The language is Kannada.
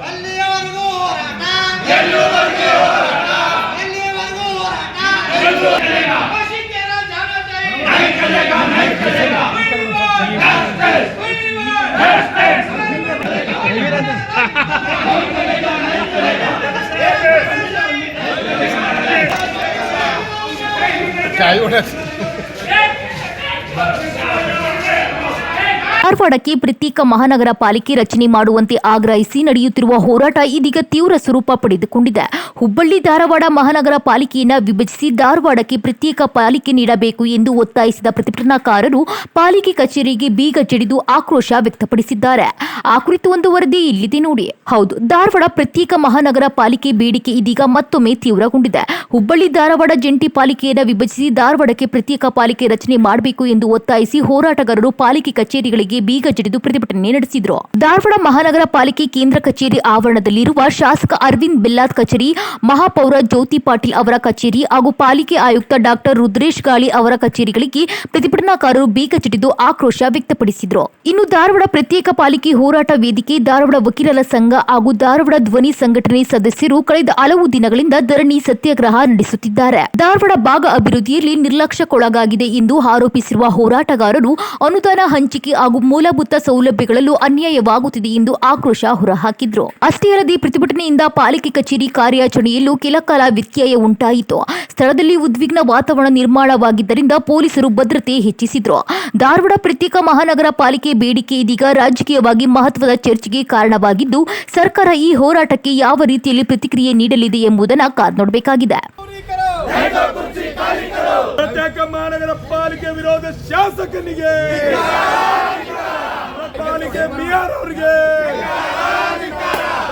ಅಲ್ಲಿಯವರೆಗೂ ಹೋರಾಟ, ಎಲ್ಲಿಯವರೆಗೂ ಹೋರಾಟ. ಧಾರವಾಡಕ್ಕೆ ಪ್ರತ್ಯೇಕ ಮಹಾನಗರ ಪಾಲಿಕೆ ರಚನೆ ಮಾಡುವಂತೆ ಆಗ್ರಹಿಸಿ ನಡೆಯುತ್ತಿರುವ ಹೋರಾಟ ಇದೀಗ ತೀವ್ರ ಸ್ವರೂಪ ಪಡೆದುಕೊಂಡಿದೆ. ಹುಬ್ಬಳ್ಳಿ ಧಾರವಾಡ ಮಹಾನಗರ ಪಾಲಿಕೆಯನ್ನು ವಿಭಜಿಸಿ ಧಾರವಾಡಕ್ಕೆ ಪ್ರತ್ಯೇಕ ಪಾಲಿಕೆ ನೀಡಬೇಕು ಎಂದು ಒತ್ತಾಯಿಸಿದ ಪ್ರತಿಭಟನಾಕಾರರು ಪಾಲಿಕೆ ಕಚೇರಿಗೆ ಬೀಗ ಜಡಿದು ಆಕ್ರೋಶ ವ್ಯಕ್ತಪಡಿಸಿದ್ದಾರೆ. ಆ ಕುರಿತು ಒಂದು ವರದಿ ಇಲ್ಲಿದೆ ನೋಡಿ. ಹೌದು, ಧಾರವಾಡ ಪ್ರತ್ಯೇಕ ಮಹಾನಗರ ಪಾಲಿಕೆ ಬೇಡಿಕೆ ಇದೀಗ ಮತ್ತೊಮ್ಮೆ ತೀವ್ರಗೊಂಡಿದೆ. ಹುಬ್ಬಳ್ಳಿ ಧಾರವಾಡ ಜಂಟಿ ಪಾಲಿಕೆಯನ್ನು ವಿಭಜಿಸಿ ಧಾರವಾಡಕ್ಕೆ ಪ್ರತ್ಯೇಕ ಪಾಲಿಕೆ ರಚನೆ ಮಾಡಬೇಕು ಎಂದು ಒತ್ತಾಯಿಸಿ ಹೋರಾಟಗಾರರು ಪಾಲಿಕೆ ಕಚೇರಿಗಳಿಗೆ ಬೀಗ ಜಡಿದು ಪ್ರತಿಭಟನೆ ನಡೆಸಿದರು. ಧಾರವಾಡ ಮಹಾನಗರ ಪಾಲಿಕೆ ಕೇಂದ್ರ ಕಚೇರಿ ಆವರಣದಲ್ಲಿರುವ ಶಾಸಕ ಅರವಿಂದ್ ಬೆಲ್ಲಾದ್ ಕಚೇರಿ, ಮಹಾಪೌರ ಜ್ಯೋತಿ ಪಾಟೀಲ್ ಅವರ ಕಚೇರಿ ಹಾಗೂ ಪಾಲಿಕೆ ಆಯುಕ್ತ ಡಾಕ್ಟರ್ ರುದ್ರೇಶ್ ಗಾಳಿ ಅವರ ಕಚೇರಿಗಳಿಗೆ ಪ್ರತಿಭಟನಾಕಾರರು ಬೀಗ ಜಡಿದು ಆಕ್ರೋಶ ವ್ಯಕ್ತಪಡಿಸಿದರು. ಇನ್ನು ಧಾರವಾಡ ಪ್ರತ್ಯೇಕ ಪಾಲಿಕೆ ಹೋರಾಟ ವೇದಿಕೆ, ಧಾರವಾಡ ವಕೀಲರ ಸಂಘ ಹಾಗೂ ಧಾರವಾಡ ಧ್ವನಿ ಸಂಘಟನೆ ಸದಸ್ಯರು ಕಳೆದ ಹಲವು ದಿನಗಳಿಂದ ಧರಣಿ ಸತ್ಯಾಗ್ರಹ ನಡೆಸುತ್ತಿದ್ದಾರೆ. ಧಾರವಾಡ ಭಾಗ ಅಭಿವೃದ್ಧಿಯಲ್ಲಿ ನಿರ್ಲಕ್ಷ್ಯಕ್ಕೊಳಗಾಗಿದೆ ಎಂದು ಆರೋಪಿಸಿರುವ ಹೋರಾಟಗಾರರು ಅನುದಾನ ಹಂಚಿಕೆ ಹಾಗೂ ಮೂಲಭೂತ ಸೌಲಭ್ಯಗಳಲ್ಲೂ ಅನ್ಯಾಯವಾಗುತ್ತಿದೆ ಎಂದು ಆಕ್ರೋಶ ಹೊರಹಾಕಿದ್ರು. ಅಷ್ಟೇ ಅಲ್ಲದೆ ಪ್ರತಿಭಟನೆಯಿಂದ ಪಾಲಿಕೆ ಕಚೇರಿ ಕಾರ್ಯಾಚರಣೆಯಲ್ಲೂ ಕೆಲಕಾಲ ವ್ಯತ್ಯಯ ಉಂಟಾಯಿತು. ಸ್ಥಳದಲ್ಲಿ ಉದ್ವಿಗ್ನ ವಾತಾವರಣ ನಿರ್ಮಾಣವಾಗಿದ್ದರಿಂದ ಪೊಲೀಸರು ಭದ್ರತೆ ಹೆಚ್ಚಿಸಿದ್ರು. ಧಾರವಾಡ ಪ್ರತ್ಯೇಕ ಮಹಾನಗರ ಪಾಲಿಕೆ ಬೇಡಿಕೆ ಇದೀಗ ರಾಜಕೀಯವಾಗಿ ಮಹತ್ವದ ಚರ್ಚೆಗೆ ಕಾರಣವಾಗಿದ್ದು, ಸರ್ಕಾರ ಈ ಹೋರಾಟಕ್ಕೆ ಯಾವ ರೀತಿಯಲ್ಲಿ ಪ್ರತಿಕ್ರಿಯೆ ನೀಡಲಿದೆ ಎಂಬುದನ್ನು ಕಾದು ನೋಡಬೇಕಾಗಿದೆ. ಪ್ರತ್ಯೇಕ ಮಹಾನಗರ ಪಾಲಿಕೆ ವಿರೋಧ ಶಾಸಕನಿಗೆ ಪಾಲಿಕೆ ಬಿಆರ್ ಅವರಿಗೆ